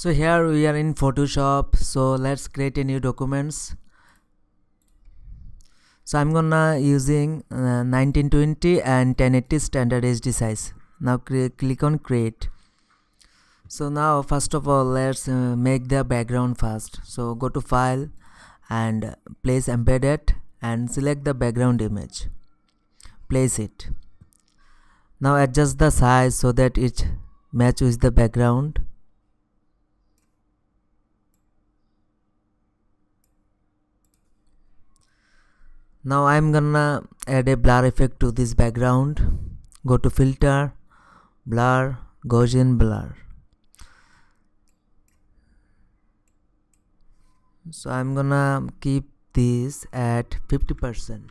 So here we are in Photoshop, so let's create a new documents. So I'm gonna using 1920 and 1080 standard HD size. Now click on create. So now first of all let's make the background first. So go to file and place embedded and select the background image. Place it. Now adjust the size so that it match with the background. Now I'm gonna add a blur effect to this background. Go to filter, blur, Gaussian blur. So I'm gonna keep this at 50%.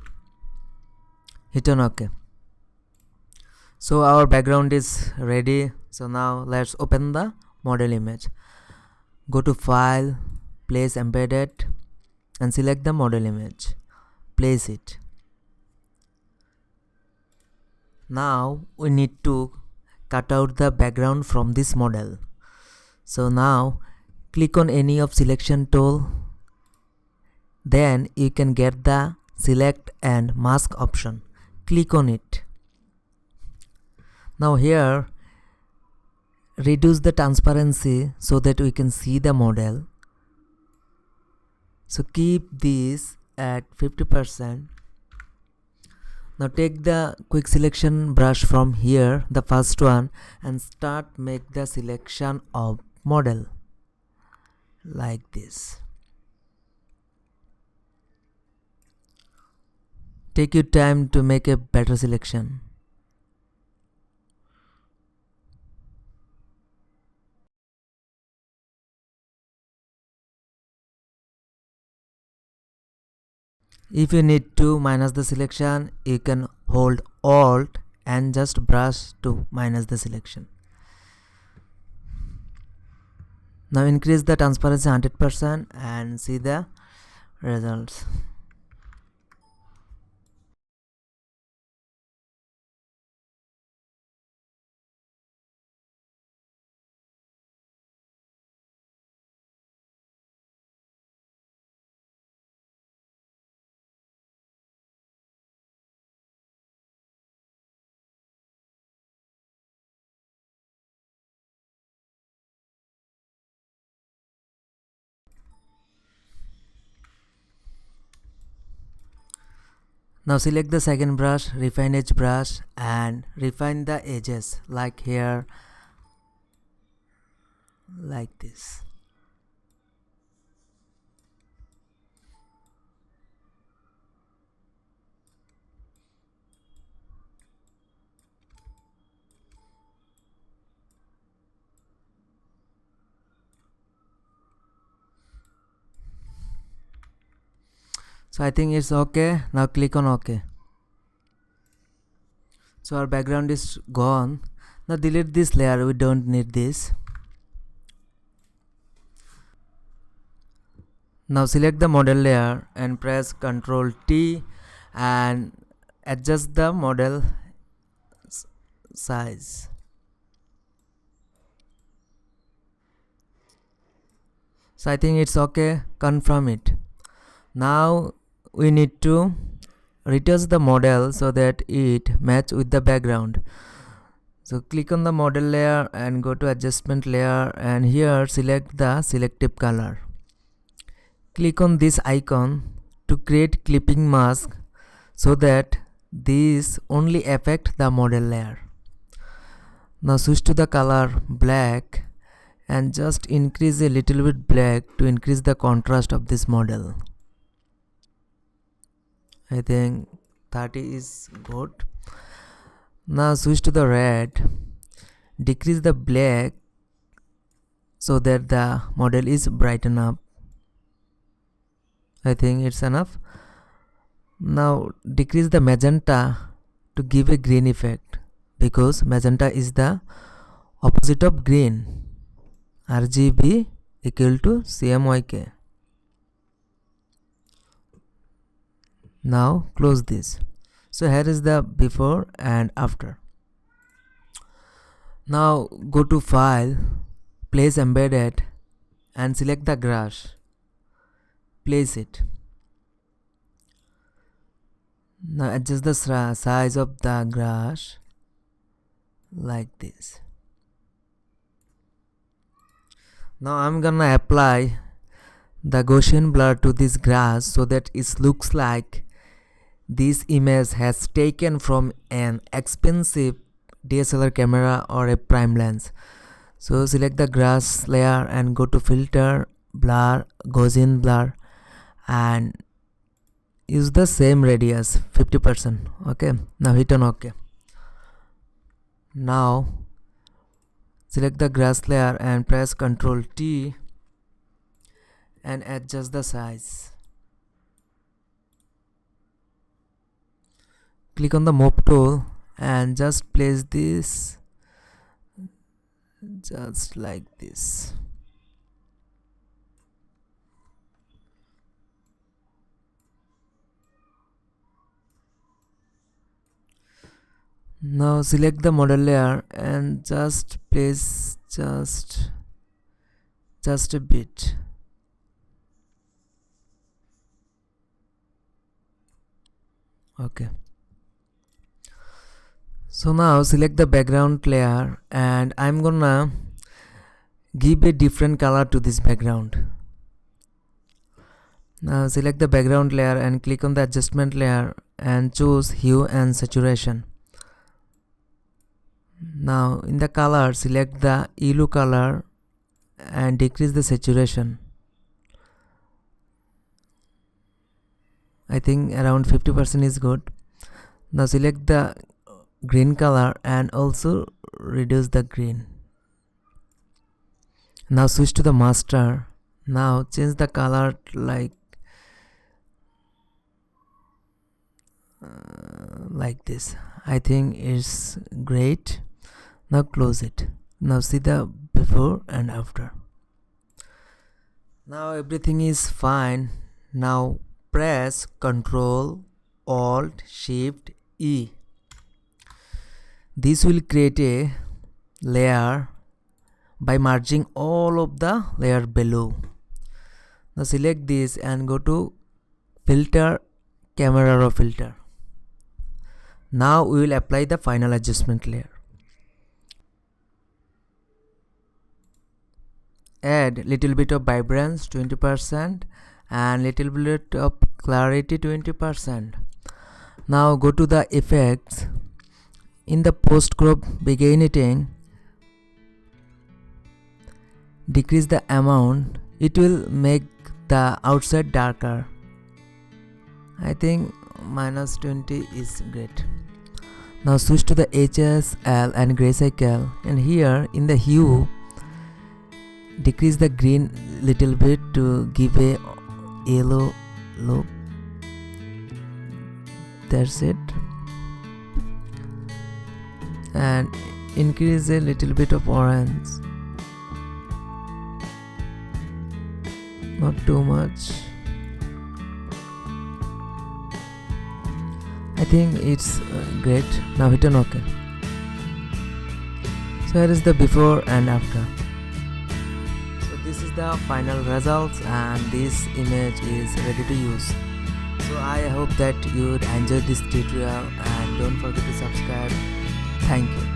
Hit on OK. So our background is ready. So now let's open the model image. Go to file, place embedded and select the model image. Place it. Now we need to cut out the background from this model. So now click on any of selection tool. Then you can get the select and mask option. Click on it. Now here reduce the transparency so that we can see the model. So keep this at 50%. Now take the quick selection brush from here, the first one, and start make the selection of model like this. Take your time to make a better selection. If you need to minus the selection, you can hold Alt and just brush to minus the selection. Now increase the transparency 100% and see the results. Now select the second brush, refine edge brush, and refine the edges like here, like this. So I think it's okay. Now click on OK. So our background is gone. Now delete this layer, we don't need this. Now select the model layer and press Ctrl T and adjust the model size. So I think it's okay. Confirm it. Now we need to retouch the model so that it match with the background. So click on the model layer and go to adjustment layer, and here select the selective color. Click on this icon to create clipping mask so that these only affect the model layer. Now switch to the color black and just increase a little bit black to increase the contrast of this model. I think 30 is good. Now switch to the red, decrease the black so that the model is brighten up. I think it's enough. Now decrease the magenta to give a green effect, because magenta is the opposite of green. RGB equal to CMYK. Now close this. So here is the before and after. Now go to file, place embedded and select the grass. Place it. Now adjust the size of the grass like this. Now I'm gonna apply the Gaussian blur to this grass so that it looks like this image has taken from an expensive DSLR camera or a prime lens. So select the grass layer and go to filter, blur, Gaussian blur, and use the same radius 50%. Okay, now hit on OK. Now select the grass layer and press Ctrl T and adjust the size. Click on the move tool and just place this just like this. Now select the model layer and just place just a bit. Okay. So now select the background layer and I'm gonna give a different color to this background. Now select the background layer and click on the adjustment layer and choose hue and saturation. Now in the color, select the yellow color and decrease the saturation. I think around 50% is good. Now select the green color and also reduce the green. Now switch to the master. Now change the color like this. I think it's great. Now close it. Now see the before and after. Now everything is fine. Now press Ctrl Alt Shift E. This will create a layer by merging all of the layer below. Now select this and go to filter, camera raw filter. Now we will apply the final adjustment layer. Add little bit of vibrance 20% and little bit of clarity 20%. Now go to the effects. In the post crop beginning, decrease the amount. It will make the outside darker. I think -20 is great. Now switch to the HSL and gray cycle, and here in the hue decrease the green little bit to give a yellow look. That's it. And increase a little bit of orange, not too much. I think it's great. Now hit on OK. So here is the before and after. So this is the final results and this image is ready to use. So I hope that you would enjoy this tutorial and don't forget to subscribe. Thank you.